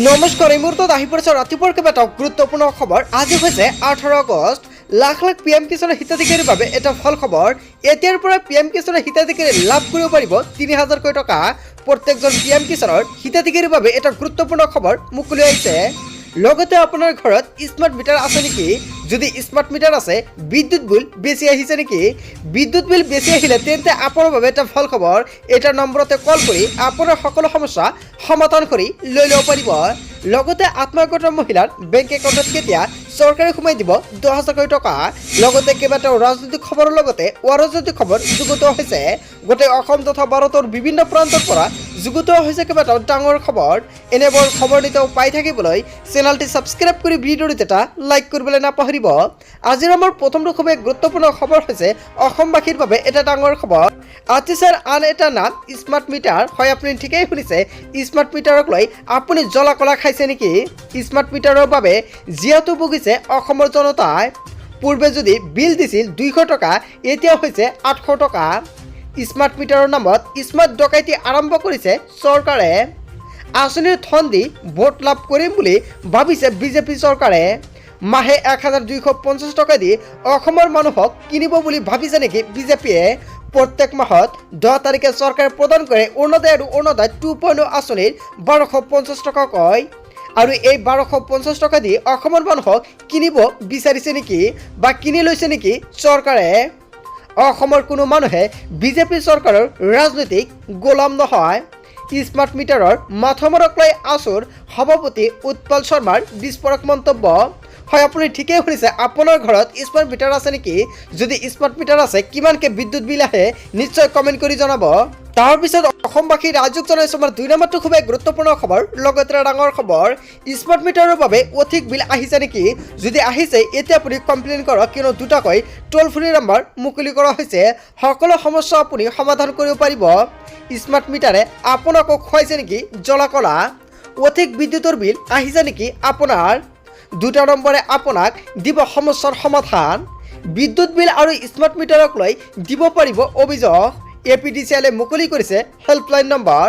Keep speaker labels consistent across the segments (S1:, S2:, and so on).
S1: নমস্কাৰ এই মুহূৰ্তত আহি পৰিছে ৰাতিপুৱাৰ কেইবাটাও গুৰুত্বপূৰ্ণ খবৰ। আজি হৈছে 18 আগষ্ট। লাখ লাখ পিএম কিষাণৰ হিতাধিকাৰীৰ বাবে এটা ভাল খবৰ। এতিয়াৰ পৰা পিএম কিষাণৰ হিতাধিকাৰী লাভ কৰিব পাৰিব 3000 কোটি টকা। প্ৰত্যেকজন পিএম কিষাণৰ হিতাধিকাৰীৰ বাবে এটা গুৰুত্বপূৰ্ণ খবৰ মুকলি হৈছে। লগতে আপোনাৰ ঘৰত স্মাৰ্ট মিটাৰ আছে নেকি? যদি স্মাৰ্ট মিটাৰ আছে, বিদ্যুৎ বিল বেছি আহিছে নেকি? বিদ্যুৎ বিল বেছি আহিলে তেন্তে আপোনাৰ বাবে এটা ভাল খবৰ। এটা নম্বৰতে কল কৰি আপোনাৰ সকলো সমস্যা সমাধান কৰি লৈ ল'ব পাৰিব। লগতে আত্মসহায়ক মহিলাৰ বেংক একাউণ্টত কেতিয়া চৰকাৰে সোমাই দিব 10,000 কোটি টকা। লগতে কেইবাটাও ৰাজনৈতিক খবৰৰ লগতে অৰাজনৈতিক খবৰ যুগুত হৈছে। গোটেই অসম তথা ভাৰতৰ বিভিন্ন প্ৰান্তৰ পৰা যুগুত হৈছে কেইবাটাও ডাঙৰ খবৰ। এনেবোৰ খবৰ নিতেও পাই থাকিবলৈ চেনেলটি ছাবস্ক্ৰাইব কৰি ভিডিঅ'টো এটা লাইক কৰিবলৈ নাপাহৰিব। আজিৰ আমাৰ প্ৰথমটো খুবেই গুৰুত্বপূৰ্ণ খবৰ হৈছে অসমবাসীৰ বাবে এটা ডাঙৰ খবৰ। আতিছাৰ আন এটা নাম স্মাৰ্ট মিটাৰ। হয়, আপুনি ঠিকেই শুনিছে। স্মাৰ্ট মিটাৰক লৈ আপুনি জ্বলা কলা খাইছে নেকি? স্মাৰ্ট মিটাৰৰ বাবে যিহেতু ভুগিছে অসমৰ জনতাই। পূৰ্বে যদি বিল দিছিল 200 টকা, এতিয়া হৈছে 800 টকা। স্মাৰ্ট মিটাৰৰ নামত স্মাৰ্ট ডকাইতি আৰম্ভ কৰিছে চৰকাৰে। আঁচনিৰ ধন দি ভোট লাভ কৰিম বুলি ভাবিছে বিজেপি চৰকাৰে। মাহে 1250 টকা দি অসমৰ মানুহক কিনিব বুলি ভাবিছে নেকি বিজেপিয়ে? প্ৰত্যেক মাহত 10 তাৰিখে চৰকাৰে প্ৰদান কৰে অৰুণোদয় আৰু অৰুণোদয় 2.0 আঁচনিৰ 1250 টকাকৈ। আৰু এই 1250 টকা দি অসমৰ মানুহক কিনিব বিচাৰিছে নেকি বা কিনি লৈছে নেকি চৰকাৰে? অসমৰ কোনো মানুহে বিজেপি চৰকাৰৰ ৰাজনৈতিক গোলাম নহয়। স্মাৰ্ট মিটাৰৰ মাথমৰক লৈ আছুৰ সভাপতি উৎপল শৰ্মাৰ বিস্ফোৰক মন্তব্য। হয়, আপুনি ঠিকেই শুনিছে। আপোনাৰ ঘৰত স্মাৰ্ট মিটাৰ আছে নেকি? যদি স্মাৰ্ট মিটাৰ আছে, কিমানকৈ বিদ্যুৎ বিল আহে নিশ্চয় কমেণ্ট কৰি জনাব। তাৰপিছত অসমবাসী ৰাইজক জনাইছোঁ আমাৰ 2 নম্বৰটো খুবেই গুৰুত্বপূৰ্ণ খবৰ। লগতে ডাঙৰ খবৰ, স্মাৰ্ট মিটাৰৰ বাবে অধিক বিল আহিছে নেকি? যদি আহিছে, এতিয়া আপুনি কমপ্লেইন কৰক, কিয়নো দুটাকৈ টোল ফ্ৰী নম্বৰ মুকলি কৰা হৈছে। সকলো সমস্যা আপুনি সমাধান কৰিব পাৰিব। স্মাৰ্ট মিটাৰে আপোনাকো খুৱাইছে নেকি জ্বলা কলা? অধিক বিদ্যুতৰ বিল আহিছে নেকি আপোনাৰ? 2 নম্বৰে আপোনাক দিব সমস্যাৰ সমাধান। বিদ্যুৎ বিল আৰু স্মাৰ্ট মিটাৰক লৈ দিব পাৰিব অভিযোগ। APDCL মুকলি কৰিছে হেল্পলাইন নম্বৰ।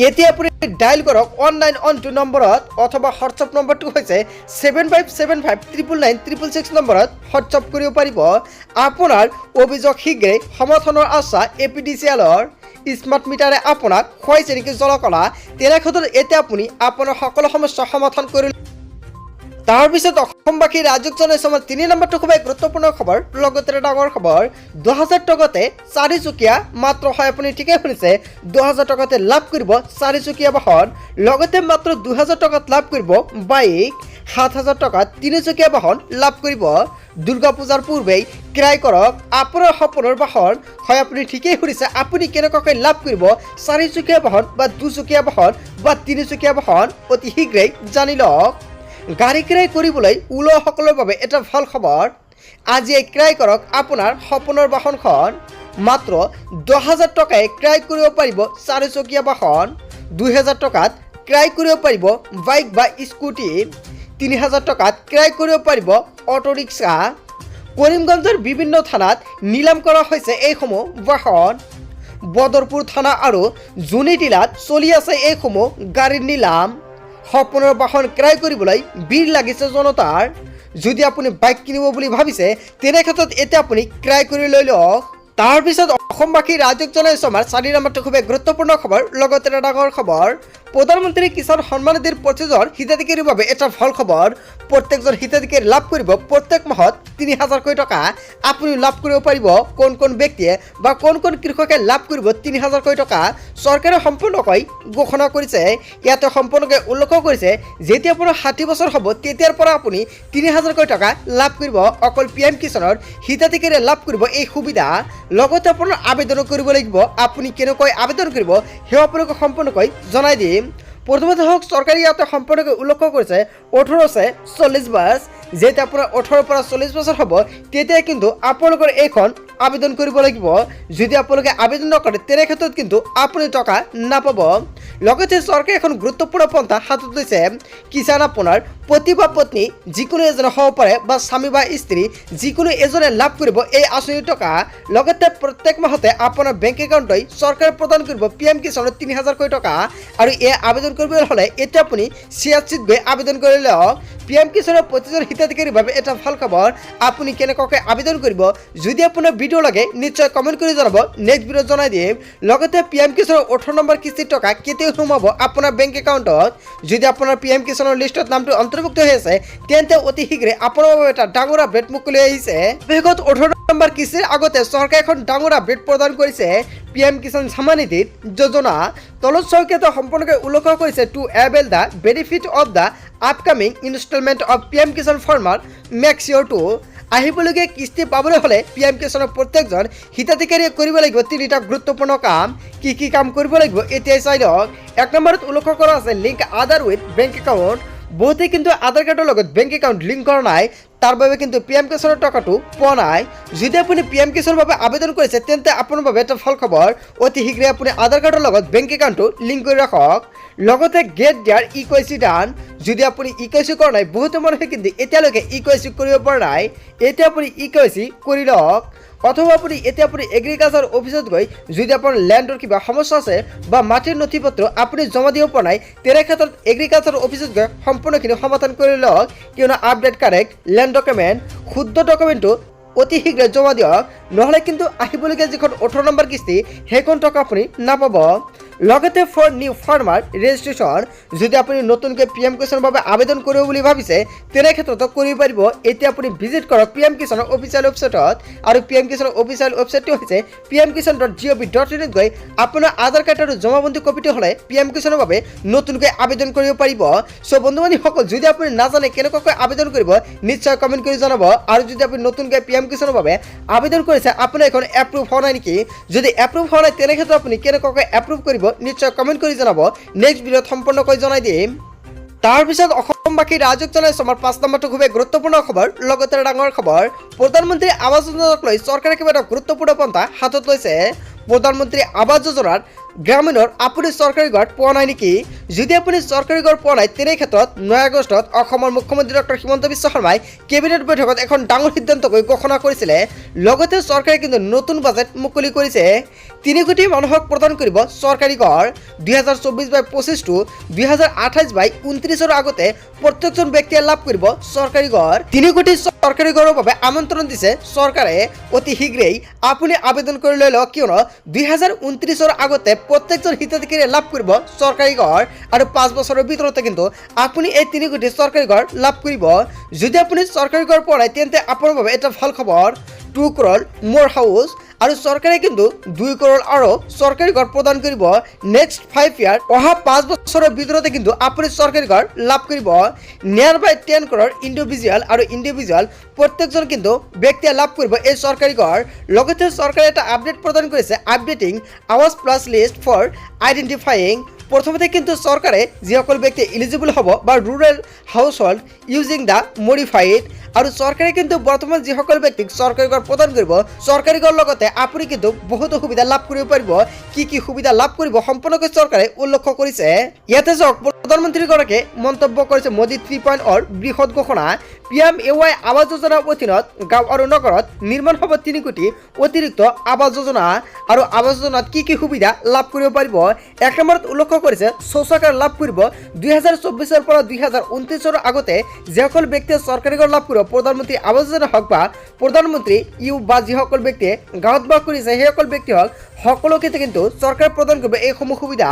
S1: এতিয়া আপুনি ডাইল কৰক 1912 নম্বৰত, অথবা হোৱাটছআপ নম্বৰটো হৈছে 7575999666 নম্বৰত হোৱাটছআপ কৰিব পাৰিব। আপোনাৰ অভিযোগ শীঘ্ৰেই সমাধানৰ আশা APDCLৰ। স্মাৰ্ট মিটাৰে আপোনাক খুৱাইছে নেকি জ্বলা কলা? তেনেক্ষেত্ৰত এতিয়া আপুনি আপোনাৰ সকলো সমস্যা সমাধান কৰি। তাৰপিছত অসমবাসী ৰাইজক জনাইছোঁ আমাৰ 3 নম্বৰটো খুবেই গুৰুত্বপূৰ্ণ খবৰ। লগতে ডাঙৰ খবৰ, 2000 টকাতে 4 চকীয়া মাত্ৰ। হয়, আপুনি ঠিকেই শুনিছে। 2000 টকাতে লাভ কৰিব 4 চকীয়া বাহন। লগতে মাত্ৰ 2000 টকাত লাভ কৰিব বাইক। 7000 টকাত 3 চকীয়া বাহন লাভ কৰিব। দুৰ্গা পূজাৰ পূৰ্বেই ক্ৰয় কৰক আপোনাৰ সপোনৰ বাহন। হয়, আপুনি ঠিকেই শুনিছে। আপুনি কেনেকুৱাকৈ লাভ কৰিব 4 চকীয়া বাহন বা 2 চকীয়া বাহন বা 3 চকীয়া বাহন অতি শীঘ্ৰেই জানি লওক। গাড়ী ক্ৰয় কৰিবলৈ ওলোৱাসকলৰ বাবে এটা ভাল খবৰ। আজিয়ে ক্ৰয় কৰক আপোনাৰ সপোনৰ বাহনখন। মাত্ৰ 10,000 টকাই ক্ৰয় কৰিব পাৰিব 4 চকীয়া বাহন। 2,000 টকাত ক্ৰয় কৰিব পাৰিব বাইক বা স্কুটি। 3,000 টকাত ক্ৰয় কৰিব পাৰিব অটো ৰিক্সা। কৰিমগঞ্জৰ বিভিন্ন থানাত নিলাম কৰা হৈছে এইসমূহ বাহন। বদৰপুৰ থানা আৰু জুনিটিলাত চলি আছে এইসমূহ গাড়ীৰ নিলাম। সপোনৰ বাহন ক্ৰয় কৰিবলৈ ভিৰ লাগিছে জনতাৰ। যদি আপুনি বাইক কিনিব বুলি ভাবিছে, তেনেক্ষেত্ৰত এতিয়া আপুনি ক্ৰয় কৰি লৈ লওক। তাৰপিছত অসমবাসী ৰাইজক জনাইছোঁ আমাৰ 4 নম্বৰটো খুবেই গুৰুত্বপূৰ্ণ খবৰ। লগতে ডাঙৰ খবৰ, প্ৰধানমন্ত্ৰী কিষাণ সন্মান নিধিৰ 25জন হিতাধিকাৰীৰ বাবে এটা ভাল খবৰ। প্ৰত্যেকজন হিতাধিকাৰী লাভ কৰিব প্ৰত্যেক মাহত 3000 কোটি টকা। আপুনি লাভ কৰিব পাৰিব। কোন কোন ব্যক্তিয়ে বা কোন কোন কৃষকে লাভ কৰিব 3000 কোটি টকা চৰকাৰে সম্পূৰ্ণকৈ ঘোষণা কৰিছে। ইয়াতে সম্পূৰ্ণকৈ উল্লেখ কৰিছে, যেতিয়া আপোনাৰ 60 বছৰ হ'ব তেতিয়াৰ পৰা আপুনি 3000 কোটি টকা লাভ কৰিব। অকল PM কিষাণৰ হিতাধিকাৰীয়ে লাভ কৰিব এই সুবিধা। লগতে আপোনাৰ আবেদন কৰিব লাগিব। আপুনি কেনেকৈ আবেদন কৰিব সেয়া আপোনাক সম্পূৰ্ণকৈ জনাই দিম। প্ৰথমতে হওক, চৰকাৰে ইয়াতে সম্পূৰ্ণকৈ উল্লেখ কৰিছে 18 40 বছৰ। যেতিয়া আপোনাৰ 18 পৰা 40 বছৰ হ'ব তেতিয়া কিন্তু আপোনালোকৰ এইখন আবেদন কৰিব লাগিব। যদি আপোনালোকে আবেদন নকৰে তেনে ক্ষেত্ৰত কিন্তু আপুনি টকা নাপাব। লগতে চৰকাৰে এখন গুৰুত্বপূৰ্ণ পন্থা হাতত লৈছে। কিষাণ আপোনাৰ পতি বা পত্নী যিকোনো এজনে হ'ব পাৰে বা স্বামী বা স্ত্ৰী যিকোনো এজনে লাভ কৰিব এই আঁচনিৰ টকা। লগতে প্ৰত্যেক মাহতে আপোনাৰ বেংক একাউণ্টত চৰকাৰে প্ৰদান কৰিব PM কিষাণৰ 3000 টকা। আৰু এই আবেদন কৰিবলৈ হ'লে এতিয়া আপুনি CHCত গৈ আবেদন কৰি লওক। PM কিষাণৰ প্ৰতিজন হিতাধিকাৰীৰ বাবে এটা ভাল খবৰ। আপুনি কেনেকৈ আবেদন কৰিব যদি আপোনাৰ ভিডিঅ' লাগে নিশ্চয় কমেণ্ট কৰি জনাব, নেক্সট ভিডিঅ'ত জনাই দিম। লগতে PM কিষাণৰ 18 নম্বৰ কিস্তিৰ টকা কেতিয়া সোমাব আপোনাৰ বেংক একাউণ্টত। যদি আপোনাৰ PM কিষাণৰ লিষ্টত নামটো অন্তৰ্ভুক্ত হৈ আছে তেন্তে অতি শীঘ্ৰে আপোনাৰ বাবে এটা ডাঙৰ আপডেট মুকলি আহিছে। বিগত 18 নম্বৰ কিস্তিৰ আগতে চৰকাৰে এখন ডাঙৰ আপডেট প্ৰদান কৰিছে। PM কিষাণ সম্মান নিধি যোজনা তলত চৰকাৰে সম্পূৰ্ণকৈ উল্লেখ কৰিছে to avail the benefit of the upcoming instalment of PM Kisan farmer make sure to. আহিবলগীয়া কিস্তি পাবলৈ হ'লে PM কিষাণৰ প্ৰত্যেকজন হিতাধিকাৰীয়ে কৰিব লাগিব 3টা গুৰুত্বপূৰ্ণ কাম। কি কাম কৰিব লাগিব এতিয়াই চাই লওক। 1 নম্বৰত উল্লেখ কৰা আছে link Aadhaar with bank account. বহুতে কিন্তু আধাৰ কাৰ্ডৰ লগত বেংক একাউণ্ট লিংক কৰা নাই, তাৰ বাবে কিন্তু PM কিষাণৰ টকাটো পোৱা নাই। যদি আপুনি PM কিষাণৰ বাবে আবেদন কৰিছে তেন্তে আপোনাৰ বাবে এটা ভাল খবৰ। অতি শীঘ্ৰে আপুনি আধাৰ কাৰ্ডৰ লগত বেংক একাউণ্টটো লিংক কৰি ৰাখক। লগতে গেট দিয়াৰ EKYC ডান। যদি আপুনি EKYC কৰা নাই, বহুতো মানুহে কিন্তু এতিয়ালৈকে EKYC কৰিব পৰা নাই, এতিয়া আপুনি EKYC কৰি লওক। অথবা আপুনি এগ্ৰিকালচাৰ অফিচত গৈ যদি আপোনাৰ ল্যান্ডৰ কিবা সমস্যা আছে বা মাটিৰ নথিপত্ৰ আপুনি জমা দিব পৰা নাই তেনে ক্ষেত্ৰত এগ্ৰিকালচাৰ অফিচত গৈ সম্পূৰ্ণখিনি সমাধান কৰি লওক। কিয়নো আপডেট কাৰেক্ট ল্যান্ড ডকুমেণ্ট শুদ্ধ ডকুমেণ্টটো অতি শীঘ্ৰে জমা দিয়ক, নহ'লে কিন্তু আহিবলগীয়া যিখন 18 নম্বৰ কিস্তি সেইখন টকা আপুনি নাপাব। লগতে ফৰ নিউ ফাৰ্মাৰ ৰেজিষ্ট্ৰেশ্যন যদি আপুনি নতুনকৈ PM কিষাণৰ বাবে আবেদন কৰিব বুলি ভাবিছে তেনে ক্ষেত্ৰতো কৰিব পাৰিব। এতিয়া আপুনি ভিজিট কৰক PM কিষাণৰ অফিচিয়েল ৱেবছাইটত। আৰু PM কিষাণৰ অফিচিয়েল ৱেবছাইটটো হৈছে pmkisan.gov.in ত গৈ আপোনাৰ আধাৰ কাৰ্ড আৰু জমাবন্দী কপিটো হ'লে PM কিষাণৰ বাবে নতুনকৈ আবেদন কৰিব পাৰিব। চ' বন্ধু বান্ধৱীসকল, যদি আপুনি নাজানে কেনেকৈ আবেদন কৰিব নিশ্চয় কমেণ্ট কৰি জনাব। আৰু যদি আপুনি নতুনকৈ PM কিষাণৰ বাবে আবেদন কৰিছে আপোনাৰ এখন এপ্ৰুভ হোৱা নাই নেকি, যদি এপ্ৰুভ হোৱা নাই তেনে ক্ষেত্ৰত আপুনি কেনেকৈ এপ্ৰুভ কৰিব নিশ্চয় কমেণ্ট কৰি জনাব, নেক্সট ভিডিঅ'ত সম্পূৰ্ণকৈ জনাই দিম। তাৰপিছত অসমবাসী ৰাইজক জনাইছো আমাৰ 5 নম্বৰটো খুবেই গুৰুত্বপূৰ্ণ খবৰ। লগতে ডাঙৰ খবৰ, প্ৰধানমন্ত্ৰী আৱাস যোজনাক লৈ চৰকাৰে কিবা এটা গুৰুত্বপূৰ্ণ পন্থা হাতত লৈছে। প্ৰধানমন্ত্ৰী আৱাস যোজনাৰ গ্ৰামীণৰ আপুনি চৰকাৰী ঘৰ পোৱা নাই নেকি? যদি আপুনি চৰকাৰী ঘৰ পোৱা নাই তেনে ক্ষেত্ৰত 9 আগষ্টত অসমৰ মুখ্যমন্ত্ৰী ডক্টৰ হিমন্ত বিশ্ব শৰ্মাই কেবিনেট বৈঠকত এখন ডাঙৰ সিদ্ধান্তকৈ ঘোষণা কৰিছিলে। লগতে চৰকাৰে কিন্তু নতুন বাজেট মুকলি কৰিছে। 3 কোটি মানুহক প্ৰদান কৰিব চৰকাৰী ঘৰ। 2024-25 টু 2028-29 আগতে প্ৰত্যেকজন ব্যক্তিয়ে লাভ কৰিব চৰকাৰী ঘৰ। 3 কোটি চৰকাৰী ঘৰৰ বাবে আমন্ত্ৰণ দিছে চৰকাৰে। অতি শীঘ্ৰেই আপুনি আবেদন কৰি লৈ লওক, কিয়নো 2029 আগতে প্ৰত্যেকজন হিতাধিকাৰীয়ে লাভ কৰিব চৰকাৰী ঘৰ। আৰু 5 বছৰৰ ভিতৰতে কিন্তু আপুনি এই 3 কোটি চৰকাৰী ঘৰ লাভ কৰিব। যদি আপুনি চৰকাৰী ঘৰ পোৱা নাই তেন্তে আপোনাৰ বাবে এটা ভাল খবৰ। 2 crore মোৰ হাউচ আৰু চৰকাৰে কিন্তু 2 crore আৰু চৰকাৰী ঘৰ প্ৰদান কৰিব নেক্সট 5 ইয়াৰ। অহা 5 বছৰৰ ভিতৰতে কিন্তু আপুনি চৰকাৰী ঘৰ লাভ কৰিব। নিয়াৰ বাই 10 crore ইণ্ডিভিজুৱেল প্ৰত্যেকজন কিন্তু ব্যক্তিয়ে লাভ কৰিব এই চৰকাৰী ঘৰ। লগতে চৰকাৰে এটা আপডেট প্ৰদান কৰিছে, আপডেটিং আৱাস প্লাছ লিষ্ট ফৰ আইডেণ্টিফাইং। প্ৰথমতে কিন্তু চৰকাৰে যিসকল ব্যক্তি এলিজিবল হ'ব বা rural house hold using the modified, আৰু চৰকাৰে কিন্তু বৰ্তমান যিসকল ব্যক্তিক চৰকাৰী ঘৰ প্ৰদান কৰিব চৰকাৰী ঘৰ লগতে আপুনি কিন্তু বহুতো সুবিধা লাভ কৰিব পাৰিব। কি সুবিধা লাভ কৰিব সম্পূৰ্ণকৈ চৰকাৰে উল্লেখ কৰিছে। ইয়াতে চাওক, প্ৰধানমন্ত্ৰীগৰাকীয়ে মন্তব্য কৰিছে মোদী 3.0 বৃহৎ ঘোষণা। PMAY আৱাস যোজনাৰ অধীনত গাঁও আৰু নগৰত নিৰ্মাণ হ'ব 3 কোটি অতিৰিক্ত আৱাস যোজনা। আৰু আৱাস যোজনাত কি সুবিধা লাভ কৰিব পাৰিব 1 নম্বৰত উল্লেখ কৰিছে শৌচাগাৰ লাভ কৰিব 2024 পৰা 2029 আগতে যিসকল ব্যক্তিয়ে চৰকাৰী ঘৰ লাভ কৰিব প্ৰধানমন্ত্ৰী আৱাস যোজনা হওক বা প্ৰধানমন্ত্ৰী বা যিসকল ব্যক্তিয়ে গাঁৱত বাস কৰিছে সেইসকল ব্যক্তি হওক সকলোকে কিন্তু চৰকাৰে প্ৰদান কৰিব এইসমূহ সুবিধা।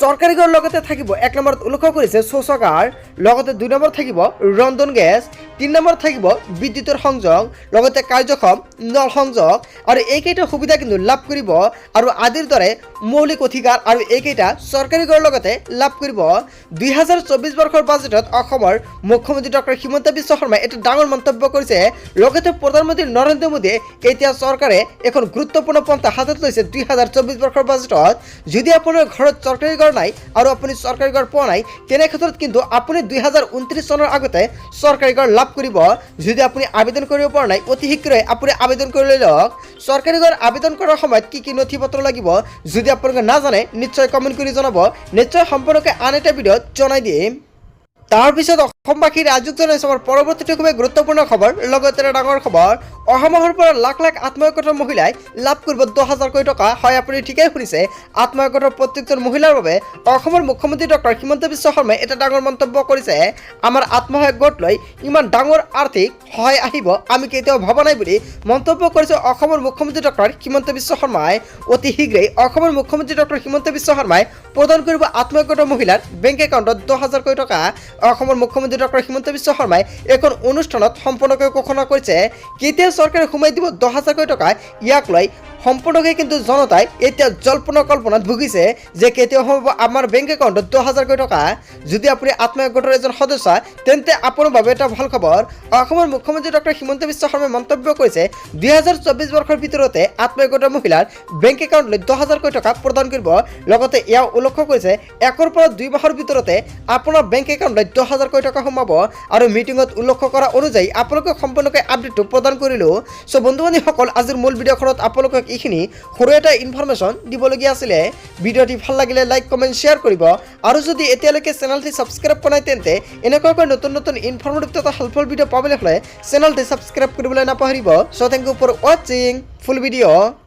S1: চৰকাৰী ঘৰ লগতে থাকিব 1 নম্বৰত উল্লেখ কৰিছে শৌচাগাৰ, লগতে 2 নম্বৰত থাকিব ৰন্ধন গেছ, 3 নম্বৰত থাকিব বিদ্যুতৰ সংযোগ, লগতে কাৰ্যক্ষম নল সংযোগ। আৰু এইকেইটা সুবিধা কিন্তু লাভ কৰিব আৰু আদিৰ দৰে মৌলিক অধিকাৰ আৰু এইকেইটা চৰকাৰী ঘৰৰ লগতে লাভ কৰিব। 2024 বৰ্ষৰ বাজেটত অসমৰ মুখ্যমন্ত্ৰী ডক্টৰ হিমন্ত বিশ্ব শৰ্মাই এটা ডাঙৰ মন্তব্য কৰিছে। লগতে প্ৰধানমন্ত্ৰী নৰেন্দ্ৰ মোদীয়ে এতিয়া চৰকাৰে এখন গুৰুত্বপূৰ্ণ পন্থা হাতত লৈছে 2024 বৰ্ষৰ বাজেটত। যদি আপোনাৰ ঘৰত চৰকাৰী ঘৰ নাই আৰু আপুনি চৰকাৰী ঘৰ পোৱা নাই তেনে ক্ষেত্ৰত কিন্তু আপুনি 2029 চনৰ আগতে চৰকাৰী ঘৰ লাভ কৰিব। যদি আপুনি আবেদন কৰিব পৰা নাই অতি শীঘ্ৰেই আপুনি আবেদন কৰি লৈ লওক। চৰকাৰী ঘৰ আবেদন কৰাৰ সময়ত কি কি নথি পত্ৰ লাগিব যদি আপোনালোকে নাজানে নিশ্চয় কমেণ্ট কৰি জনাব, নিশ্চয় সম্পূৰ্ণকৈ আন এটা ভিডিঅ'ত জনাই দিম। তাৰপিছত অসমবাসীৰ ৰাজুক জনাইছে আমাৰ পৰৱৰ্তীটো খুবেই গুৰুত্বপূৰ্ণ খবৰ, লগতে এটা ডাঙৰ খবৰ। অহা মাহৰ পৰা লাখ লাখ আত্মসহায়ক মহিলাই লাভ কৰিব 10,000 কোটি টকা। হয়, আপুনি ঠিকেই শুনিছে, আত্মসহায়ক প্ৰত্যেকজন মহিলাৰ বাবে অসমৰ মুখ্যমন্ত্ৰী ডক্টৰ হিমন্ত বিশ্ব শৰ্মাই এটা ডাঙৰ মন্তব্য কৰিছে। আমাৰ আত্মসহায়ক গোট লৈ ইমান ডাঙৰ আৰ্থিক সহায় আহিব আমি কেতিয়াও ভবা নাই বুলি মন্তব্য কৰিছে অসমৰ মুখ্যমন্ত্ৰী ডক্টৰ হিমন্ত বিশ্ব শৰ্মাই। অতি শীঘ্ৰেই অসমৰ মুখ্যমন্ত্ৰী ডক্টৰ হিমন্ত বিশ্ব শৰ্মাই প্ৰদান কৰিব আত্মসহায়ক মহিলাৰ বেংক একাউণ্টত 10,000 কোটি টকা। অসমৰ মুখ্যমন্ত্ৰী ডক্টৰ হিমন্ত বিশ্ব শৰ্মাই এখন অনুষ্ঠানত সম্পূৰ্ণকৈ ঘোষণা কৰিছে কেতিয়া চৰকাৰে সোমাই দিব 10,000 কোটি টকা। ইয়াক লৈ সম্পূৰ্ণকৈ কিন্তু জনতাই এতিয়া জল্পনা কল্পনাত ভুগিছে যে কেতিয়া হ'ব আমাৰ বেংক একাউণ্টত 10,000 কোটি টকা। যদি আপুনি আত্মসহায়ক গোটৰ এজন সদস্য তেন্তে আপোনাৰ বাবে এটা ভাল খবৰ। অসমৰ মুখ্যমন্ত্ৰী ডক্টৰ হিমন্ত বিশ্ব শৰ্মাই মন্তব্য কৰিছে 2024 বৰ্ষৰ ভিতৰতে আত্মসহায়ক গোটৰ মহিলাৰ বেংক একাউণ্টলৈ 10,000 কোটি টকা প্ৰদান কৰিব। লগতে এয়াও উল্লেখ কৰিছে 1 পৰা 2 মাহৰ ভিতৰতে আপোনাৰ বেংক একাউণ্টলৈ 10,000 কোটি টকা সোমাব। আৰু মিটিঙত উল্লেখ কৰা অনুযায়ী আপোনালোকে সম্পূৰ্ণকৈ আপডেটটো প্ৰদান কৰিলোঁ। চ' বন্ধু বান্ধৱীসকল, আজিৰ মূল ভিডিঅ'খনত আপোনালোকক এইখিনি সৰু এটা ইনফৰমেশ্যন দিবলগীয়া আছিলে। ভিডিঅ'টি ভাল লাগিলে লাইক কমেণ্ট শ্বেয়াৰ কৰিব আৰু যদি এতিয়ালৈকে চেনেলটি ছাবস্ক্ৰাইব কৰা নাই তেন্তে এনেকুৱাকৈ নতুন নতুন ইনফৰমেটিভ তথা হেল্পফুল ভিডিঅ' পাবলৈ হ'লে চেনেলটি ছাবস্ক্ৰাইব কৰিবলৈ নাপাহৰিব। চ' থেংক ইউ ফৰ ৱাচিং ফুল ভিডিঅ'।